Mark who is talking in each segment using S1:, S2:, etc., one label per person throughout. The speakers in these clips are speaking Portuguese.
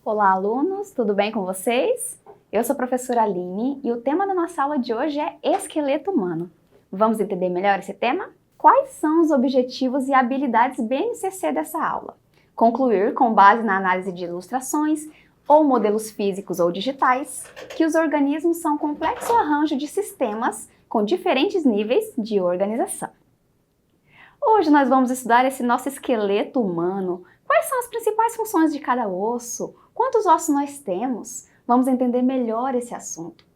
S1: Olá, alunos! Tudo bem com vocês? Eu sou a professora Aline e o tema da nossa aula de hoje é esqueleto humano. Vamos entender melhor esse tema? Quais são os objetivos e habilidades BNCC dessa aula? Concluir, com base na análise de ilustrações ou modelos físicos ou digitais, que os organismos são um complexo arranjo de sistemas com diferentes níveis de organização. Hoje nós vamos estudar esse nosso esqueleto humano. Quais são as principais funções de cada osso? Quantos ossos nós temos? Vamos entender melhor esse assunto.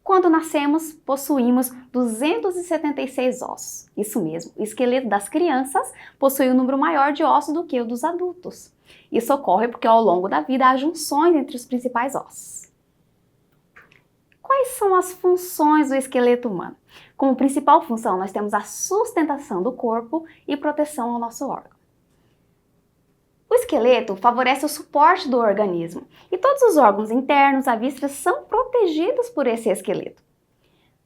S1: Quando nascemos, possuímos 276 ossos. Isso mesmo, o esqueleto das crianças possui um número maior de ossos do que o dos adultos. Isso ocorre porque ao longo da vida há junções entre os principais ossos. Quais são as funções do esqueleto humano? Como principal função, nós temos a sustentação do corpo e proteção ao nosso órgão. O esqueleto favorece o suporte do organismo e todos os órgãos internos à vista são protegidos por esse esqueleto.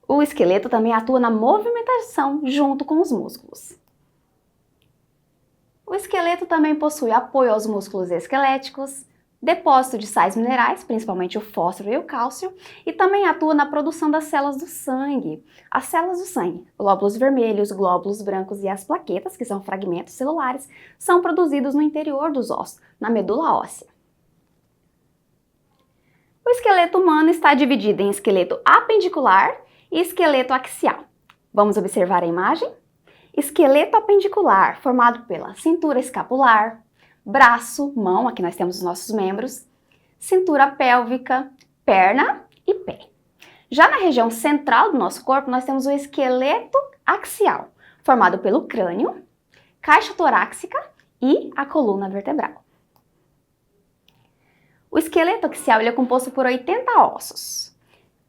S1: O esqueleto também atua na movimentação junto com os músculos. O esqueleto também possui apoio aos músculos esqueléticos, depósito de sais minerais, principalmente o fósforo e o cálcio, e também atua na produção das células do sangue. As células do sangue, glóbulos vermelhos, glóbulos brancos e as plaquetas, que são fragmentos celulares, são produzidos no interior dos ossos, na medula óssea. O esqueleto humano está dividido em esqueleto apendicular e esqueleto axial. Vamos observar a imagem? Esqueleto apendicular, formado pela cintura escapular, braço, mão, aqui nós temos os nossos membros, cintura pélvica, perna e pé. Já na região central do nosso corpo, nós temos o esqueleto axial, formado pelo crânio, caixa torácica e a coluna vertebral. O esqueleto axial ele é composto por 80 ossos.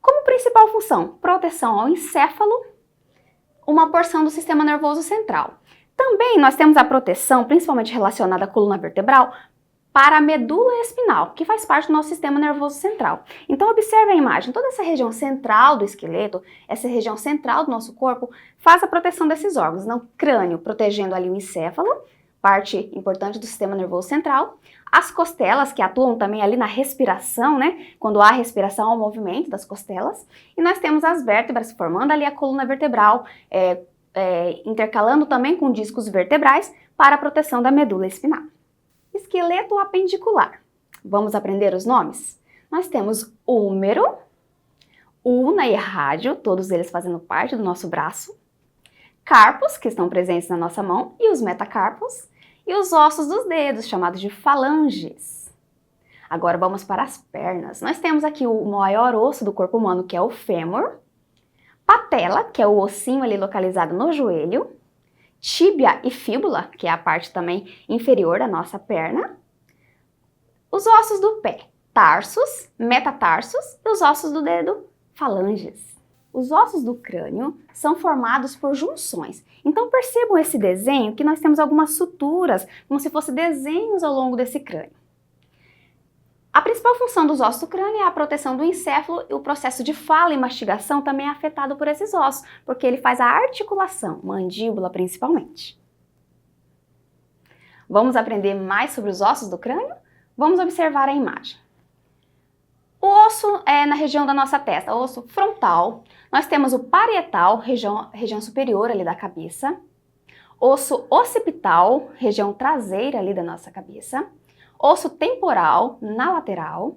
S1: Como principal função, proteção ao encéfalo, uma porção do sistema nervoso central. Também nós temos a proteção, principalmente relacionada à coluna vertebral, para a medula espinal, que faz parte do nosso sistema nervoso central. Então observe a imagem, toda essa região central do esqueleto, essa região central do nosso corpo, faz a proteção desses órgãos. Então, crânio protegendo ali o encéfalo, parte importante do sistema nervoso central. As costelas, que atuam também ali na respiração, né? Quando há respiração, há o movimento das costelas. E nós temos as vértebras formando ali a coluna vertebral, intercalando também com discos vertebrais para a proteção da medula espinal. Esqueleto apendicular. Vamos aprender os nomes? Nós temos húmero, ulna e rádio, todos eles fazendo parte do nosso braço. Carpos, que estão presentes na nossa mão, e os metacarpos. E os ossos dos dedos, chamados de falanges. Agora vamos para as pernas. Nós temos aqui o maior osso do corpo humano, que é o fêmur. Patela, que é o ossinho ali localizado no joelho, tíbia e fíbula, que é a parte também inferior da nossa perna, os ossos do pé, tarsos, metatarsos e os ossos do dedo, falanges. Os ossos do crânio são formados por junções. Então percebam esse desenho que nós temos algumas suturas, como se fossem desenhos ao longo desse crânio. A principal função dos ossos do crânio é a proteção do encéfalo e o processo de fala e mastigação também é afetado por esses ossos, porque ele faz a articulação, mandíbula principalmente. Vamos aprender mais sobre os ossos do crânio? Vamos observar a imagem. O osso é na região da nossa testa, o osso frontal. Nós temos o parietal, região superior ali da cabeça. Osso occipital, região traseira ali da nossa cabeça. Osso temporal na lateral,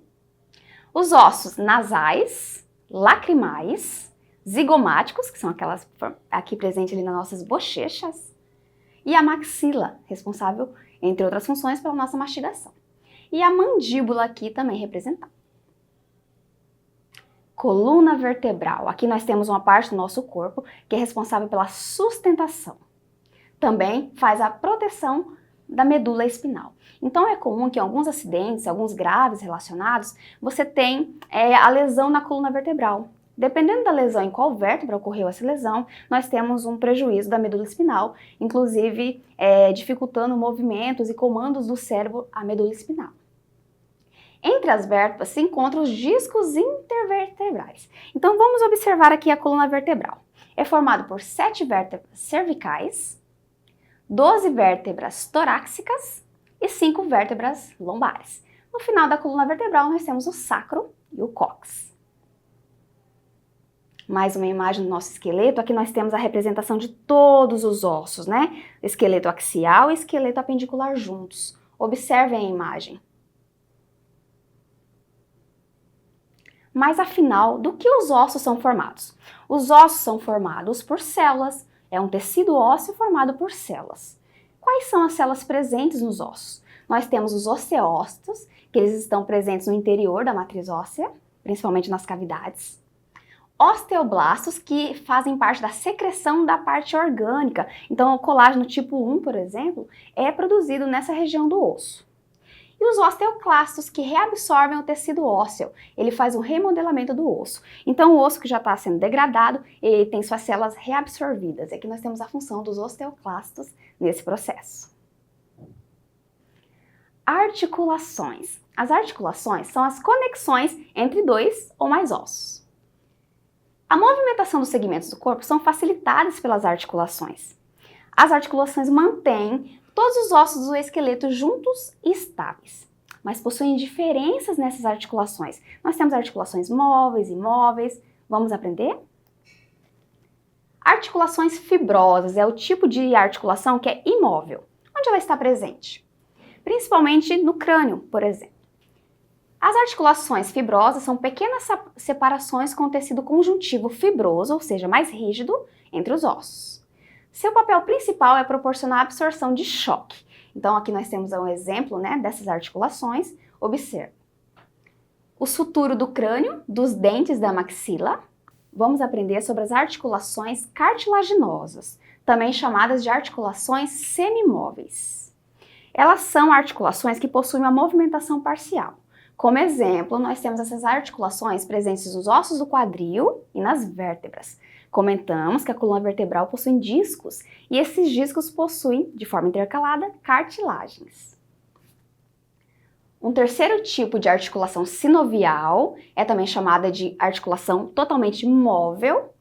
S1: os ossos nasais, lacrimais, zigomáticos, que são aquelas aqui presentes ali nas nossas bochechas, e a maxila, responsável, entre outras funções, pela nossa mastigação. E a mandíbula aqui também representada. Coluna vertebral, aqui nós temos uma parte do nosso corpo que é responsável pela sustentação. Também faz a proteção da medula espinal. Então é comum que em alguns acidentes, alguns graves relacionados, você tem a lesão na coluna vertebral. Dependendo da lesão, em qual vértebra ocorreu essa lesão, nós temos um prejuízo da medula espinal, inclusive dificultando movimentos e comandos do cérebro à medula espinal. Entre as vértebras se encontram os discos intervertebrais. Então vamos observar aqui a coluna vertebral. É formado por 7 vértebras cervicais, 12 vértebras torácicas e 5 vértebras lombares. No final da coluna vertebral, nós temos o sacro e o cóccix. Mais uma imagem do nosso esqueleto. Aqui nós temos a representação de todos os ossos, né? Esqueleto axial e esqueleto apendicular juntos. Observem a imagem. Mas afinal, do que os ossos são formados? Os ossos são formados por células. É um tecido ósseo formado por células. Quais são as células presentes nos ossos? Nós temos os osteócitos, que eles estão presentes no interior da matriz óssea, principalmente nas cavidades. Osteoblastos, que fazem parte da secreção da parte orgânica. Então, o colágeno tipo 1, por exemplo, é produzido nessa região do osso. E os osteoclastos, que reabsorvem o tecido ósseo. Ele faz um remodelamento do osso. Então, o osso que já está sendo degradado, ele tem suas células reabsorvidas. Aqui nós temos a função dos osteoclastos nesse processo. Articulações. As articulações são as conexões entre dois ou mais ossos. A movimentação dos segmentos do corpo são facilitadas pelas articulações. As articulações mantêm todos os ossos do esqueleto juntos e estáveis, mas possuem diferenças nessas articulações. Nós temos articulações móveis e imóveis. Vamos aprender? Articulações fibrosas é o tipo de articulação que é imóvel. Onde ela está presente? Principalmente no crânio, por exemplo. As articulações fibrosas são pequenas separações com tecido conjuntivo fibroso, ou seja, mais rígido, entre os ossos. Seu papel principal é proporcionar a absorção de choque. Então, aqui nós temos um exemplo, né, dessas articulações. Observe. O suturo do crânio, dos dentes da maxila. Vamos aprender sobre as articulações cartilaginosas, também chamadas de articulações semimóveis. Elas são articulações que possuem uma movimentação parcial. Como exemplo, nós temos essas articulações presentes nos ossos do quadril e nas vértebras. Comentamos que a coluna vertebral possui discos e esses discos possuem, de forma intercalada, cartilagens. Um terceiro tipo de articulação sinovial é também chamada de articulação totalmente móvel.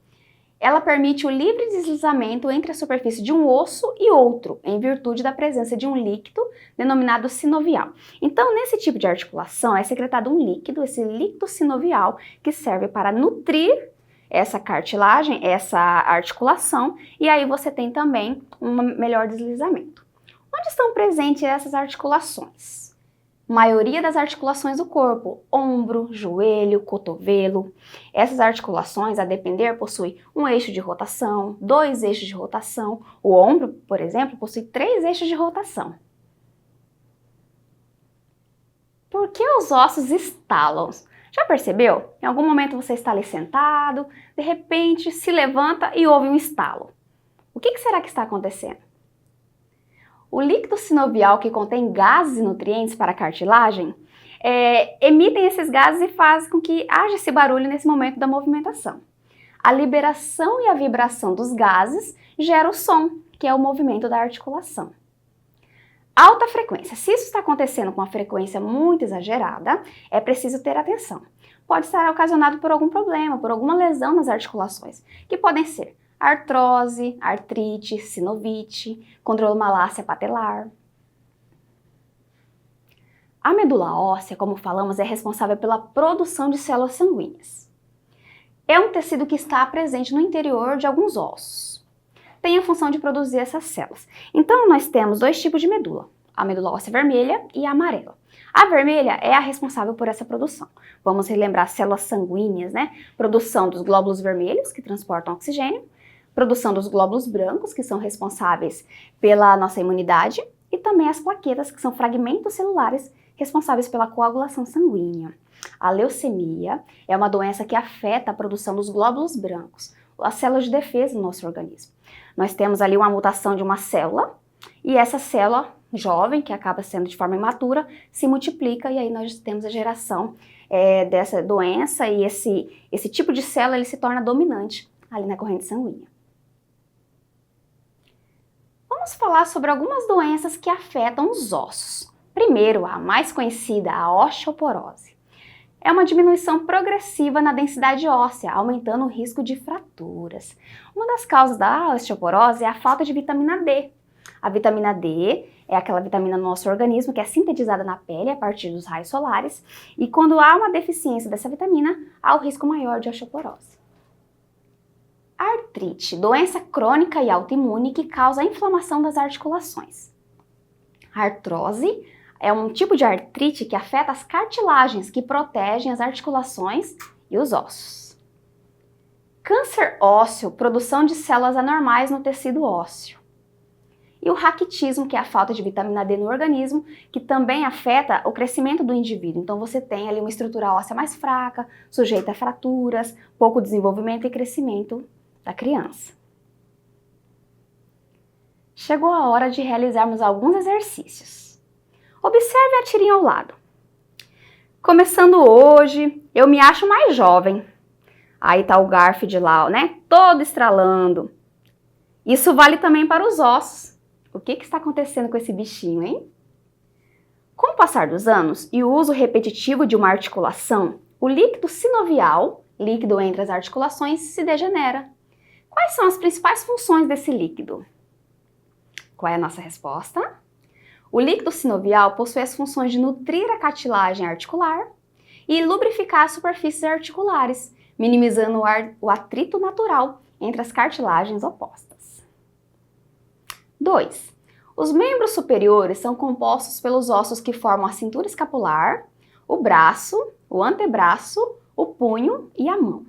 S1: Ela permite o livre deslizamento entre a superfície de um osso e outro, em virtude da presença de um líquido denominado sinovial. Então, nesse tipo de articulação é secretado um líquido, esse líquido sinovial, que serve para nutrir essa cartilagem, essa articulação, e aí você tem também um melhor deslizamento. Onde estão presentes essas articulações? Maioria das articulações do corpo, ombro, joelho, cotovelo. Essas articulações, a depender, possuem um eixo de rotação, 2 eixos de rotação. O ombro, por exemplo, possui 3 eixos de rotação. Por que os ossos estalam? Já percebeu? Em algum momento você está ali sentado, de repente se levanta e ouve um estalo. O que será que está acontecendo? O líquido sinovial, que contém gases e nutrientes para a cartilagem, emitem esses gases e fazem com que haja esse barulho nesse momento da movimentação. A liberação e a vibração dos gases gera o som, que é o movimento da articulação. Alta frequência. Se isso está acontecendo com uma frequência muito exagerada, é preciso ter atenção. Pode estar ocasionado por algum problema, por alguma lesão nas articulações, que podem ser artrose, artrite, sinovite, condromalácia patelar. A medula óssea, como falamos, é responsável pela produção de células sanguíneas. É um tecido que está presente no interior de alguns ossos. Tem a função de produzir essas células. Então, nós temos 2 tipos de medula, a medula óssea vermelha e a amarela. A vermelha é a responsável por essa produção. Vamos relembrar células sanguíneas, né? Produção dos glóbulos vermelhos, que transportam oxigênio, produção dos glóbulos brancos, que são responsáveis pela nossa imunidade, e também as plaquetas, que são fragmentos celulares responsáveis pela coagulação sanguínea. A leucemia é uma doença que afeta a produção dos glóbulos brancos, as células de defesa do nosso organismo. Nós temos ali uma mutação de uma célula, e essa célula jovem, que acaba sendo de forma imatura, se multiplica, e aí nós temos a geração dessa doença, e esse tipo de célula ele se torna dominante ali na corrente sanguínea. Vamos falar sobre algumas doenças que afetam os ossos. Primeiro, a mais conhecida, a osteoporose. É uma diminuição progressiva na densidade óssea, aumentando o risco de fraturas. Uma das causas da osteoporose é a falta de vitamina D. A vitamina D é aquela vitamina no nosso organismo que é sintetizada na pele a partir dos raios solares, e quando há uma deficiência dessa vitamina, há o risco maior de osteoporose. Artrite, doença crônica e autoimune que causa a inflamação das articulações. Artrose é um tipo de artrite que afeta as cartilagens que protegem as articulações e os ossos. Câncer ósseo, produção de células anormais no tecido ósseo. E o raquitismo, que é a falta de vitamina D no organismo, que também afeta o crescimento do indivíduo. Então você tem ali uma estrutura óssea mais fraca, sujeita a fraturas, pouco desenvolvimento e crescimento da criança. Chegou a hora de realizarmos alguns exercícios. Observe a tirinha ao lado. Começando hoje, eu me acho mais jovem. Aí tá o Garfield lá, né? Todo estralando. Isso vale também para os ossos. O que está acontecendo com esse bichinho, hein? Com o passar dos anos e o uso repetitivo de uma articulação, o líquido sinovial, líquido entre as articulações, se degenera. Quais são as principais funções desse líquido? Qual é a nossa resposta? O líquido sinovial possui as funções de nutrir a cartilagem articular e lubrificar as superfícies articulares, minimizando o atrito natural entre as cartilagens opostas. 2. Os membros superiores são compostos pelos ossos que formam a cintura escapular, o braço, o antebraço, o punho e a mão.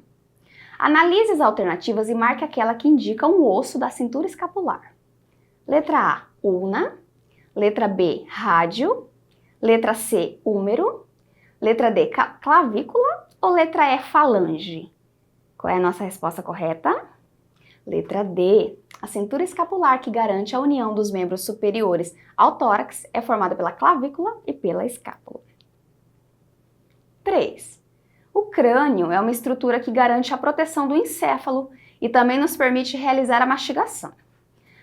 S1: Analise as alternativas e marque aquela que indica um osso da cintura escapular. Letra A, ulna. Letra B, rádio. Letra C, húmero. Letra D, clavícula. Ou letra E, falange? Qual é a nossa resposta correta? Letra D. A cintura escapular, que garante a união dos membros superiores ao tórax, é formada pela clavícula e pela escápula. 3. O crânio é uma estrutura que garante a proteção do encéfalo e também nos permite realizar a mastigação.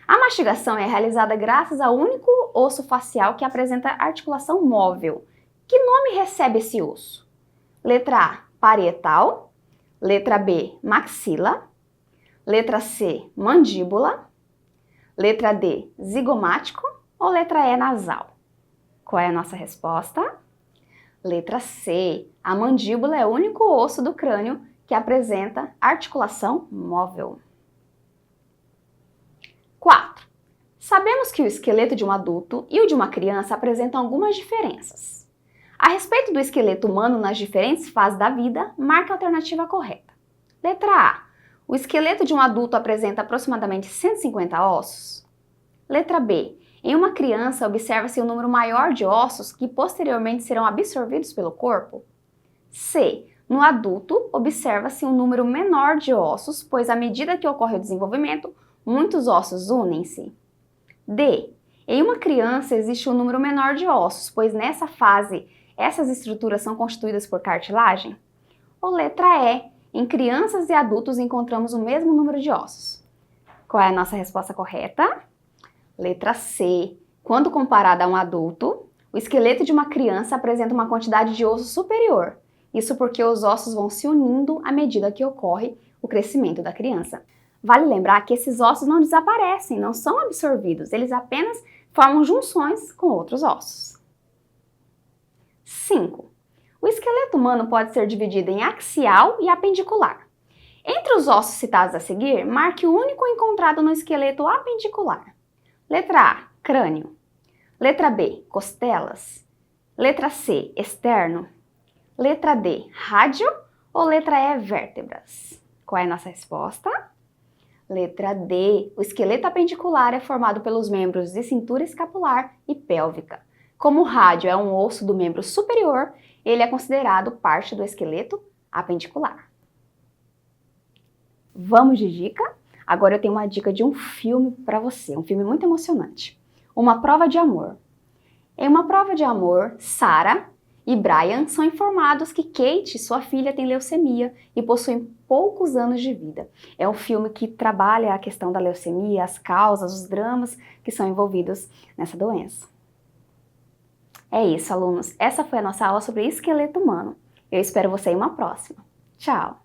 S1: A mastigação é realizada graças ao único osso facial que apresenta articulação móvel. Que nome recebe esse osso? Letra A, parietal. Letra B, maxila. Letra C, mandíbula. Letra D, zigomático. Ou letra E, nasal? Qual é a nossa resposta? Letra C, a mandíbula é o único osso do crânio que apresenta articulação móvel. 4. Sabemos que o esqueleto de um adulto e o de uma criança apresentam algumas diferenças. A respeito do esqueleto humano nas diferentes fases da vida, marque a alternativa correta. Letra A. O esqueleto de um adulto apresenta aproximadamente 150 ossos. Letra B. Em uma criança, observa-se um número maior de ossos que posteriormente serão absorvidos pelo corpo. C. No adulto, observa-se um número menor de ossos, pois à medida que ocorre o desenvolvimento, muitos ossos unem-se. D. Em uma criança, existe um número menor de ossos, pois nessa fase, essas estruturas são constituídas por cartilagem. Ou letra E. Em crianças e adultos encontramos o mesmo número de ossos. Qual é a nossa resposta correta? Letra C. Quando comparado a um adulto, o esqueleto de uma criança apresenta uma quantidade de osso superior. Isso porque os ossos vão se unindo à medida que ocorre o crescimento da criança. Vale lembrar que esses ossos não desaparecem, não são absorvidos, eles apenas formam junções com outros ossos. 5. O esqueleto humano pode ser dividido em axial e apendicular. Entre os ossos citados a seguir, marque o único encontrado no esqueleto apendicular. Letra A, crânio. Letra B, costelas. Letra C, externo. Letra D, rádio. Ou letra E, vértebras? Qual é a nossa resposta? Letra D. O esqueleto apendicular é formado pelos membros de cintura escapular e pélvica. Como o rádio é um osso do membro superior, ele é considerado parte do esqueleto apendicular. Vamos de dica? Agora eu tenho uma dica de um filme para você, um filme muito emocionante. Uma Prova de Amor. Em Uma Prova de Amor, Sarah e Brian são informados que Kate, sua filha, tem leucemia e possui poucos anos de vida. É um filme que trabalha a questão da leucemia, as causas, os dramas que são envolvidos nessa doença. É isso, alunos. Essa foi a nossa aula sobre esqueleto humano. Eu espero você em uma próxima. Tchau!